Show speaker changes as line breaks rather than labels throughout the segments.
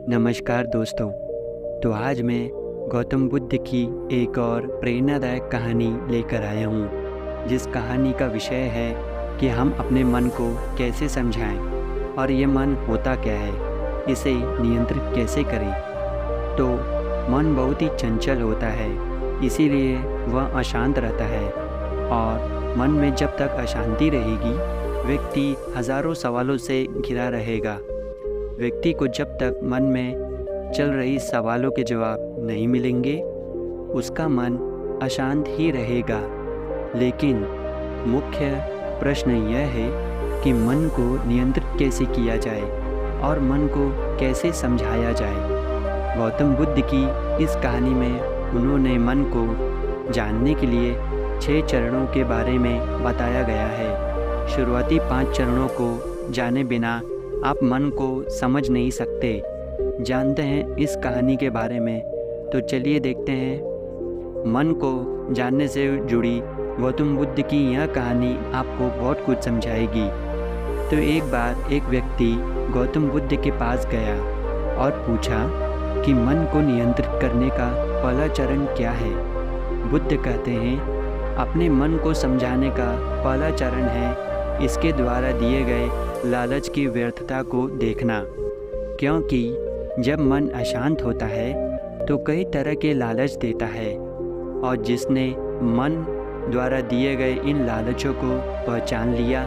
नमस्कार दोस्तों। तो आज मैं गौतम बुद्ध की एक और प्रेरणादायक कहानी लेकर आया हूँ, जिस कहानी का विषय है कि हम अपने मन को कैसे समझाएं और ये मन होता क्या है, इसे नियंत्रित कैसे करें। तो मन बहुत ही चंचल होता है, इसीलिए वह अशांत रहता है और मन में जब तक अशांति रहेगी, व्यक्ति हज़ारों सवालों से घिरा रहेगा। व्यक्ति को जब तक मन में चल रही सवालों के जवाब नहीं मिलेंगे, उसका मन अशांत ही रहेगा। लेकिन मुख्य प्रश्न यह है कि मन को नियंत्रित कैसे किया जाए और मन को कैसे समझाया जाए। गौतम बुद्ध की इस कहानी में उन्होंने मन को जानने के लिए 6 चरणों के बारे में बताया गया है। शुरुआती 5 चरणों को जाने बिना आप मन को समझ नहीं सकते। जानते हैं इस कहानी के बारे में, तो चलिए देखते हैं। मन को जानने से जुड़ी गौतम बुद्ध की यह कहानी आपको बहुत कुछ समझाएगी। तो एक बार एक व्यक्ति गौतम बुद्ध के पास गया और पूछा कि मन को नियंत्रित करने का पहला चरण क्या है। बुद्ध कहते हैं, अपने मन को समझाने का पहला चरण है इसके द्वारा दिए गए लालच की व्यर्थता को देखना। क्योंकि जब मन अशांत होता है तो कई तरह के लालच देता है, और जिसने मन द्वारा दिए गए इन लालचों को पहचान लिया,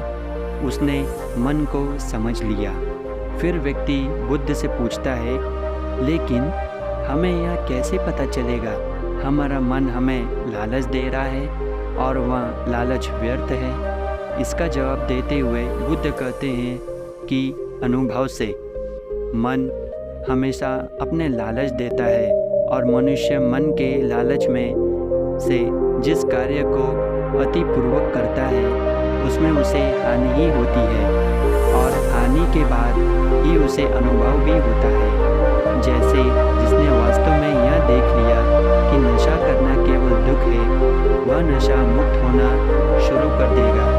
उसने मन को समझ लिया। फिर व्यक्ति बुद्ध से पूछता है, लेकिन हमें यह कैसे पता चलेगा हमारा मन हमें लालच दे रहा है और वह लालच व्यर्थ है। इसका जवाब देते हुए बुद्ध कहते हैं कि अनुभव से मन हमेशा अपने लालच देता है, और मनुष्य मन के लालच में से जिस कार्य को अतिपूर्वक करता है उसमें उसे हानि ही होती है, और हानि के बाद ही उसे अनुभव भी होता है। जैसे जिसने वास्तव में यह देख लिया कि नशा करना केवल दुख है, वह नशा मुक्त होना शुरू कर देगा।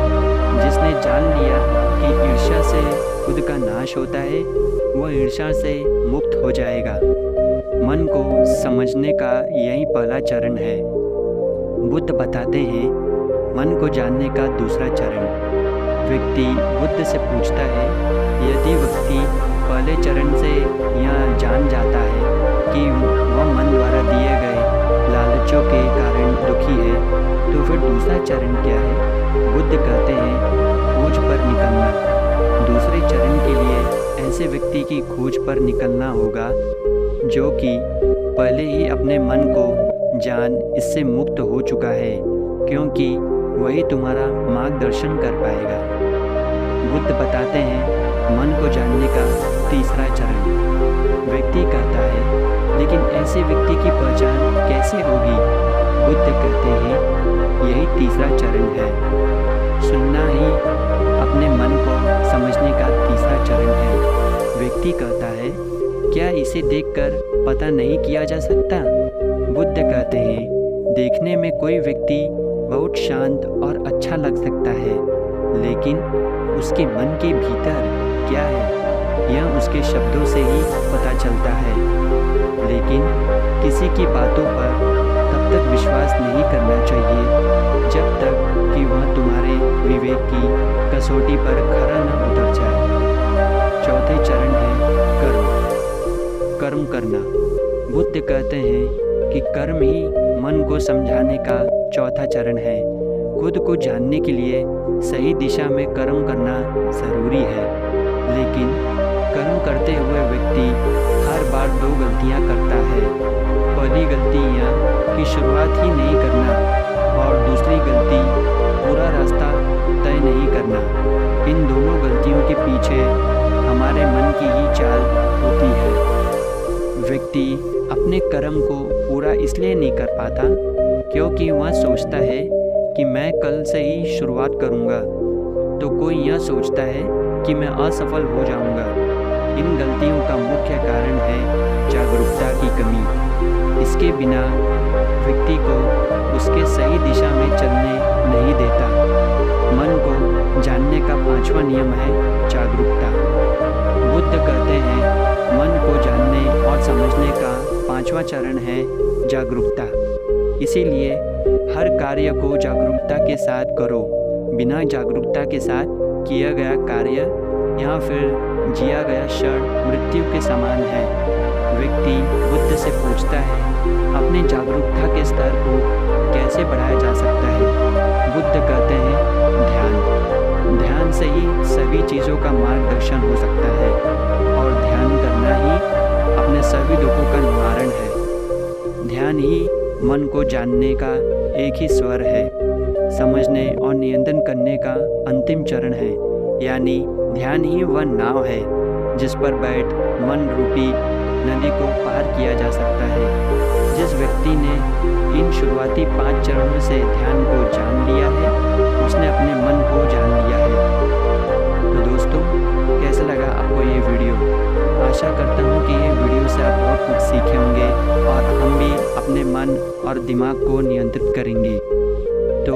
जिसने जान लिया कि ईर्ष्या से खुद का नाश होता है, वह ईर्ष्या से मुक्त हो जाएगा। मन को समझने का यही पहला चरण है। बुद्ध बताते हैं मन को जानने का दूसरा चरण। व्यक्ति बुद्ध से पूछता है, यदि व्यक्ति पहले चरण से यह जान जाता है कि वह मन द्वारा दिए गए लालचों के कारण दुखी है, तो फिर दूसरा चरण क्या है। बुद्ध कहते हैं, खोज पर निकलना। दूसरे चरण के लिए ऐसे व्यक्ति की खोज पर निकलना होगा जो कि पहले ही अपने मन को जान इससे मुक्त हो चुका है, क्योंकि वही तुम्हारा मार्गदर्शन कर पाएगा। बुद्ध बताते हैं मन को जानने का तीसरा चरण। व्यक्ति कहता है, लेकिन ऐसे व्यक्ति की पहचान कैसे होगी। बुद्ध कहते हैं, यही तीसरा चरण है। सुनना ही अपने मन को समझने का तीसरा चरण है। व्यक्ति कहता है, क्या इसे देखकर पता नहीं किया जा सकता। बुद्ध कहते हैं, देखने में कोई व्यक्ति बहुत शांत और अच्छा लग सकता है, लेकिन उसके मन के भीतर क्या है यह उसके शब्दों से ही पता चलता है। लेकिन किसी की बातों पर तब तक विश्वास नहीं करना चाहिए जब तक कि वह तुम्हारे विवेक की कसौटी पर खरा न उतर जाए। चौथे चरण है कर्म करना। बुद्ध कहते हैं कि कर्म ही मन को समझाने का चौथा चरण है। खुद को जानने के लिए सही दिशा में कर्म करना ज़रूरी है, लेकिन कर्म करते हुए व्यक्ति हर बार 2 गलतियां करता है। पहली गलती यह कि शुरुआत ही नहीं करना, और दूसरी गलती पूरा रास्ता तय नहीं करना। इन दोनों गलतियों के पीछे हमारे मन की ही चाल होती है। व्यक्ति अपने कर्म को पूरा इसलिए नहीं कर पाता क्योंकि वह सोचता है कि मैं कल से ही शुरुआत करूँगा, तो कोई यह सोचता है कि मैं असफल हो जाऊँगा। इन गलतियों का मुख्य कारण है जागरूकता की कमी। इसके बिना व्यक्ति को उसके सही दिशा में चलने नहीं देता। मन को जानने का 5वां नियम है जागरूकता। बुद्ध कहते हैं, मन को जानने 5वां चरण है जागरूकता। इसीलिए हर कार्य को जागरूकता के साथ करो। बिना जागरूकता के साथ किया गया कार्य या फिर जिया गया क्षण मृत्यु के समान है। व्यक्ति बुद्ध से पूछता है, अपनी जागरूकता के स्तर को कैसे बढ़ाया जा सकता है? बुद्ध कहते हैं, ध्यान। ध्यान से ही सभी चीज़ों का मार्गदर्शन हो सकता है और ध्यान करना ही अपने सभी दुखों का निवारण है। ध्यान ही मन को जानने का एक ही स्वर है, समझने और नियंत्रण करने का अंतिम चरण है। यानी ध्यान ही वह नाव है जिस पर बैठ मन रूपी नदी को पार किया जा सकता है। जिस व्यक्ति ने इन शुरुआती 5 चरणों से ध्यान को जान लिया है, उसने अपने मन को जान लिया है। तो दोस्तों, कैसा लगा आपको ये वीडियो? आशा करता हूँ कि ये वीडियो से आप बहुत कुछ सीखे होंगे और हम भी अपने मन और दिमाग को नियंत्रित करेंगे। तो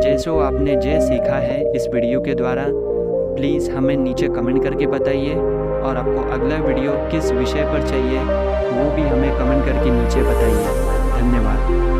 जैसो आपने जो सीखा है इस वीडियो के द्वारा, प्लीज़ हमें नीचे कमेंट करके बताइए और आपको अगला वीडियो किस विषय पर चाहिए वो भी हमें कमेंट करके नीचे बताइए। धन्यवाद।